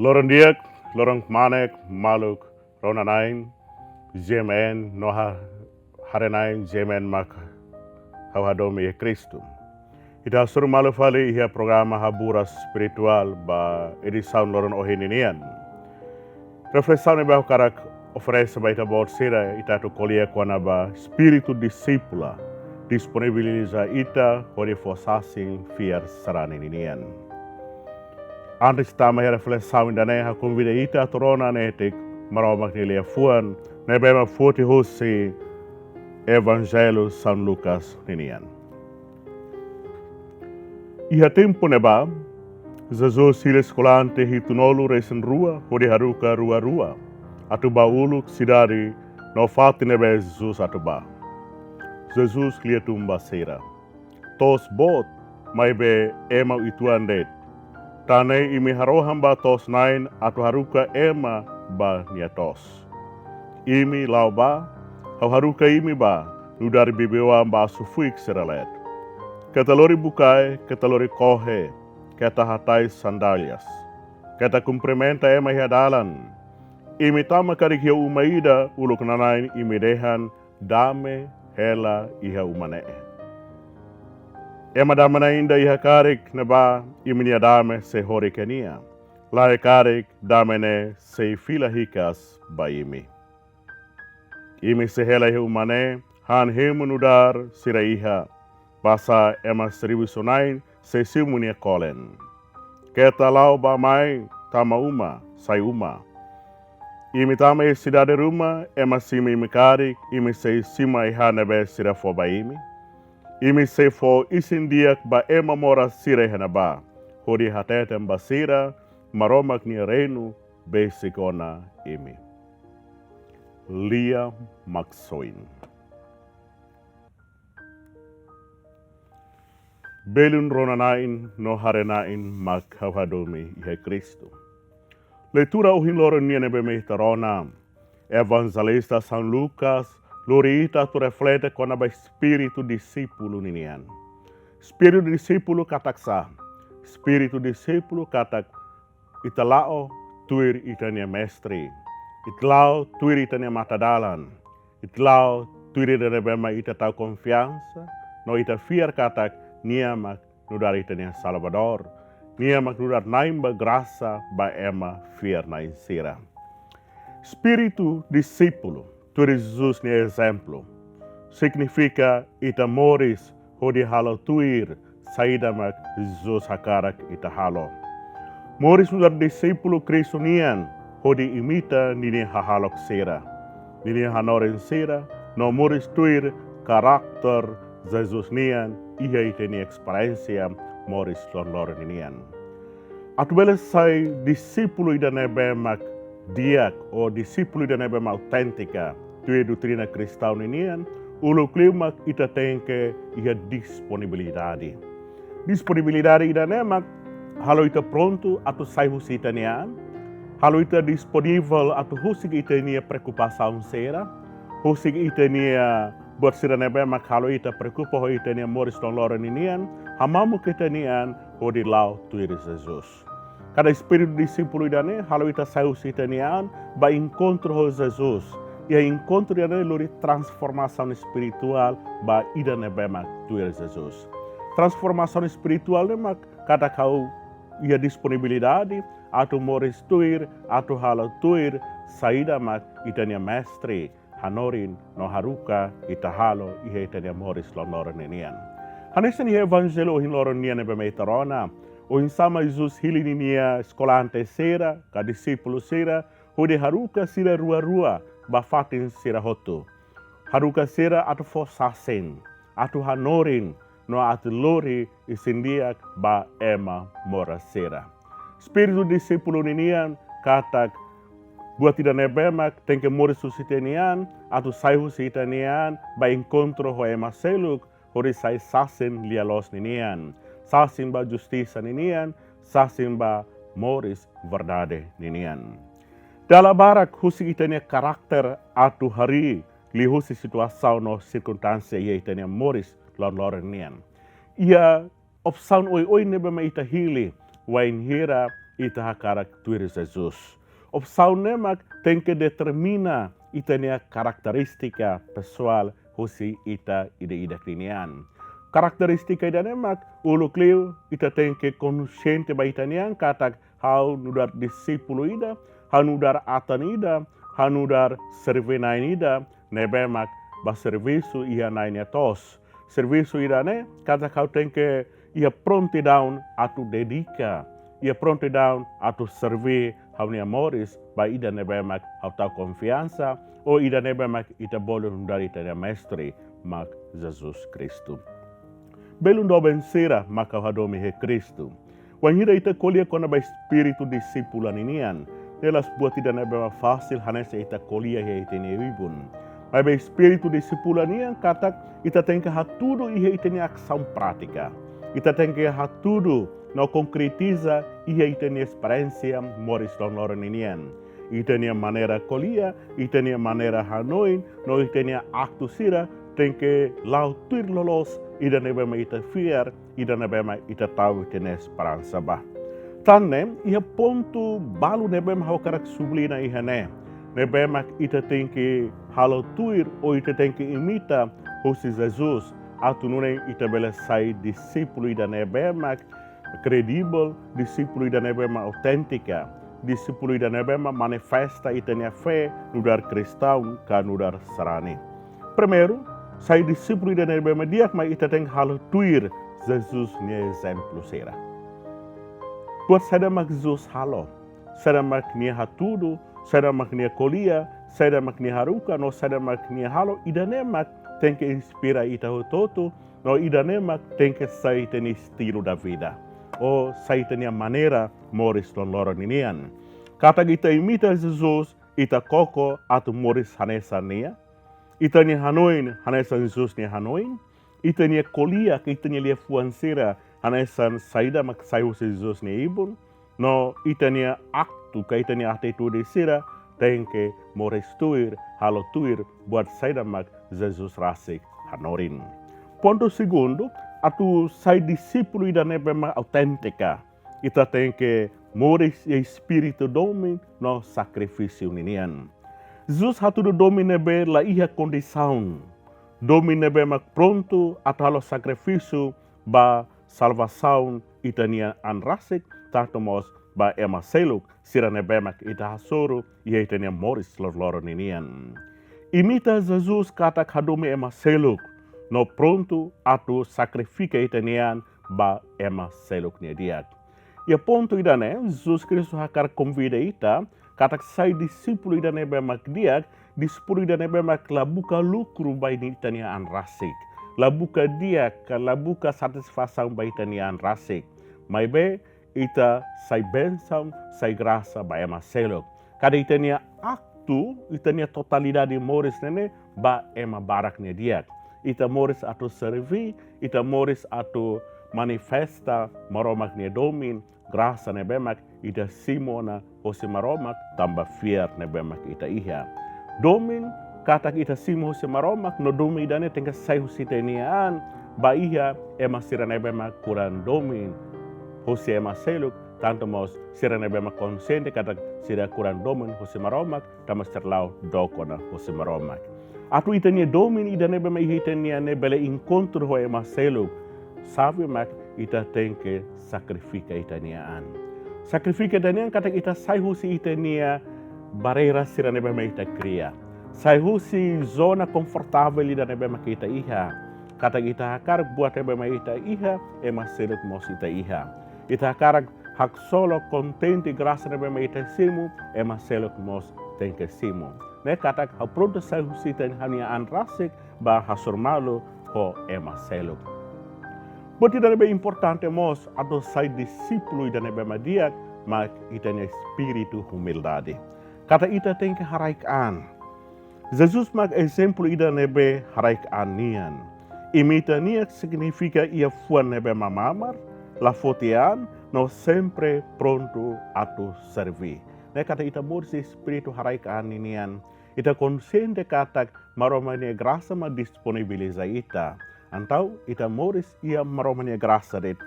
Lorong diak, lorong manek, maluk, ronanain, jemen, noha harenain, jemen mak hauhadomi e Kristum. Ita sur malu fali ia programa haburas spiritual ba edisaun lorong ohininian. Reflexão ba karak oferece ba ita bot sira ita tu kolia kuana ba spiritu discipula disponibiliza ita hori fossasing fiar saraninian. Antes tama ya reflexão ainda né convida ita torona netik maromak nilia fuan nebema forti hosi Evangelho São Lucas ninian. Iha tempo neba Jesus sila escolante hitunolu resen rua hori haruka rua atu bauluk sidari no fati nebe Jesus atu ba. Jesus klia tumba sera. Tos bot mai be ema ituan det. Tane imi haroham ba tos nain atu haruka ema ba niatos. Imi lau ba hau haruka imi ba nudari bibewa ba sufuik seralet. Ketalori bukai, ketalori kohe, keta hatai sandalias. Keta cumprimenta ema hiadalan. Imi tama karik hiya umaida uluk nanain imi dehan dame hela iha umane. Ema damana inda iha karik neba imi nia dame se hori kenia. Lai karik damene se fila hikas ba imi. Imi se hela iha umane han hemu nudar sira iha. Basa ema seribu sonain se simunia kolen. Keta lau ba mai tama uma, sai uma. Imi tama e sidade ruma ema simi imikarik imi se sima iha nebe sira fo ba imi. Imi se fo isindiak ba ema mora sira hena ba. Hori hatetem ba sira maromak ni renu besikona imi. Lia Maksoin. Belun ronanain no harenain mak hauhadomi ihe Kristo. Leitura uhin loron niene bemehtarona. Evangelista São Lucas lorita tu reflete con aba espiritu discípulo ninian. Espiritu discípulo kataksa. Espiritu discípulo katak italao tuir itania mestre. Itlao tuir itania matadalan. Itlao tuir rebema ita tau confiança. No ita fiar katak niamak nudar itania Salvador, niamak nudar naimba graça ba ema fiar na insira. Espírito discípulo, tu Jesus ni exemplo, significa ita moris hodi halo tuir saída mak Jesus hakarak ita halo. Moris nudar discípulo Cristo nian hodi imita nini hahalok sira, nini hanoren sira, no moris tuir karakter Jesus nian ia iteni experiência moris lor nian. Atubele sai discípulo ida nebe mak diak o discípulo ida nebe mak autêntica tue doutrina cristão nian ulo klimak ita tenke ia disponibilidade. Disponibilidade ida nemak halo ita pronto atu sai husita nian, halo ita disponível atu husig ita nia preocupação sera, husig ita nia buat sira nebe mak halo ita preocupa ho ita nia moris don loro ninian, hamamu kita nian ho di lau tuir Jesus. Cada espírito discípulo idane halo ita saus ita nian ba encontro ho Jesus. Ia encontro idane lori transformação espiritual ba ida nebe mak tuir Jesus. Transformação espiritual nemak kada kau ia disponibilidade atu moris tuir atu halo tuir saída mak ita nia mestre. Hanorin no haruka itahalo ihe itania moris lonoro nenian. Hanesan ihe evangelho ohin loro nian ebe meitarona. Ohin sama Jesus hili ninia escolante sera, ka discípulo sera, hode haruka sira rua bafatin sira hoto. Haruka sera atu fosasen, atu hanorin no atu lori isindiak ba ema mora sera. Spiritu discípulo ninian katak buat tidak nebemak, tem que morir susitenian, atau sai susitenian, ba encontro ho ema seluk, hori sai sasin lialos ninian, sasin ba justiça ninian, sasin ba moris verdade ninian. Dalam barak husi itania karakter atu hari, li husi situação no circunstância ia itania moris lor ninian. Ia opção oi nebema ita hili, wain hira ita hakarak tuir Jesus. Opção nemak tem que determina itania karakteristika pessoal husi ita ida klinian. Karakteristika ida nemak ulu kliu ita tem que consciente ba itanian katak hau nudar disipulo ida, hau nudar atan ida, hau nudar servinain ida, nebemak ba serviço ia nain tos. Serviço ida ne katak hau tem que ia prontidão atu dedica, ia prontidão atu servir hau ni amoris ba ida nebemak hau tau confiança o ida nebemak ita boleh nudar ita mestre mak Jesus Cristo. Belum do vencera maka hadomi he Cristo. Wanhira ita kolia kona ba espiritu disipulan inian. Delas buat tidak nebe fácil hanese ita kolia he itene ibun. Mas ba espiritu disipulan inian katak ita tem que hatudo ihe itene ação prática. Ita tem que hatudo no concretiza ihe itene experiência moris don loren inian. Itene maneira kolia, itene maneira hanoin, no itene acto sira tem que lautir lolos ida nebema ita fiar, ida nebema ita tahu itene esperança ba. Tanne, ia ponto balu nebema hau karak sublina ihane. Nebema ita tem que halotuir ou ita tem que imita hosi Jesus. Atu nune ita bela sai discípulo ida nebema credível, discípulo ida nebema autêntica. Discípulo ida nebema manifesta itania fé no dar cristão ka no dar sarani. Primeiro, sai discípulo ida nebema dia mas ita tem halotuir Jesus ni exemplo sera. Buat saya mak Jesus halo, saya mak ni hatudo, saya mak ni kolia, saya mak ni haruka, no saya mak ni halo, ida nemak tem que inspira ita hototo, no ida nemak tem que sai teni estilo da vida, o sai teni maneira moris don loron inian. Kata kita imita Jesus, ita koko atu moris hanesa nia, ita ni hanoin hanesa Jesus ni hanoin, ita ni kolia que ita ni lia fuansira hanesan saída mak saiu Jesus ni ibun, no itania aktu ka itania atitude sira tem que morestuir halotuir buat saída mak Jesus rasik hanorin. Ponto segundo, atu sai discípulo ida nebema autêntica. Ita tem que moris e espírito domin no sacrifício ninian. Jesus hatu do domin nebe la iha condição. Domin nebe mak pronto atalo sacrifício ba salvação itania anrasik tatomos ba ema seluk sira nebemak ita hasoro ia itania moris lor ninian. Imita Jesus kata kadome ema seluk no pronto atu sacrifica itanian ba ema seluk nia diak. Ia ponto idane Jesus Kristus hakar convida ita kata sai discípulo idane bemak diak discípulo idane bemak labuka lucru ba itania anrasik. Labuka dia ka labuka satisfação ba itanian rasik. Mai be ita sai bênção, sai graça ba ema selok. Kada itania aktu, itania totalidade moris nene ba ema baraknya dia. Ita moris atu servi, ita moris atu manifesta maromak ne domin, graça ne bemak ita simona hosi maromak tambah fiar ne bemak ita iha. Domin kata kita simo se maromak no domi dane tengka sai husitenian ba iha ema sirane bema kuran domin hosi ema seluk tanto mos sirane bema konsente kata sira kuran domin hosi maromak tamas terlau dokona hosi maromak atu itania domin idane bema ihitenia ne bele encontro ho ema seluk sabe mak ita tengke sacrifica itaniaan sacrifica itanian kata kita sai husi itania barreira sirane bema ita kria. Sai husi zona confortável da nebema kita iha. Kata kita hakar buat nebema ita iha, ema selut mos ita iha. Ita hakar hak solo contente graça nebema ita simu, ema selut mos tenke simu. Ne kata ha pronto sai husi ten hania anrasik ba hasurmalo ho ema selut. Boti da nebe importante mos ado sai discípulo da nebema dia, mas ita ne espírito humildade. Kata ita tenke haraikan. Jesus mag exemplo ida nebe haraik anian. Imita niak significa ia fuan nebe mamamar, la fotean, no sempre pronto atu servi. Ne kata ita moris espiritu haraik anian, ita consente kata maromania graça ma disponibiliza ita. Antau ita moris ia maromania graça det.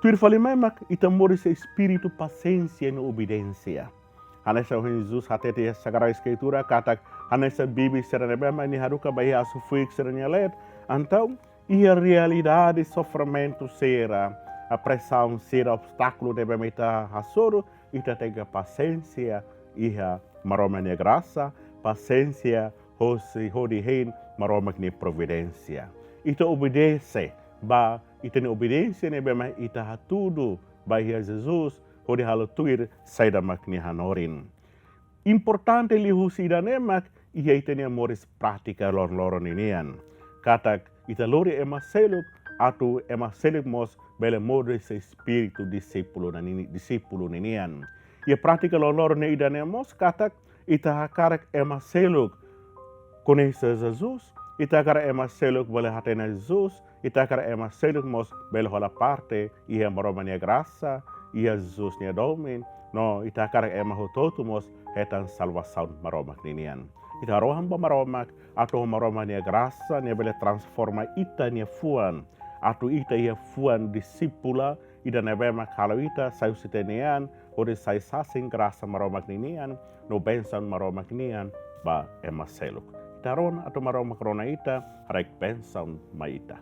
tuir fali memak ita mori se espiritu paciência e obediência. Hanessa Jesus hatete sagara escritura katak hanessa bibi serane bema ni haruka bayi asu fuik serane let. Então, a realidade sofrimento será a pressão será obstáculo de bema ita hasoro ita tega paciência iha maromane graça paciência hosi hodi hein maromane providência. Ita obedece ba ita ni obediência ne bema ita hatudo bayi Jesus hodi halo tuir saida makni hanorin. Importante li husida nemak ia ita ni amoris pratica lor ninian. Katak ita lori ema seluk atu ema seluk mos bele modo se espiritu discípulo ninian. Ia pratica lor ne ida ne mos katak ita hakarak ema seluk conhecer Jesus, ita hakara ema seluk bele hatena Jesus, ita hakara ema seluk mos bele hola parte ia maromania graça ia Jesus nia domin. No, ita hakara ema hototumos hetan salvação maromak ninian. Ita rohan ba maromak atau maroma nia graça nia bele transforma ita nia fuan atau ita ia fuan disipula ida nebema kalau ita sayu sitenian ode sai sasing graça maromak ninian no bensan maromak nian ba ema seluk. Ita ron atau maromak rona ita rek bensan maita.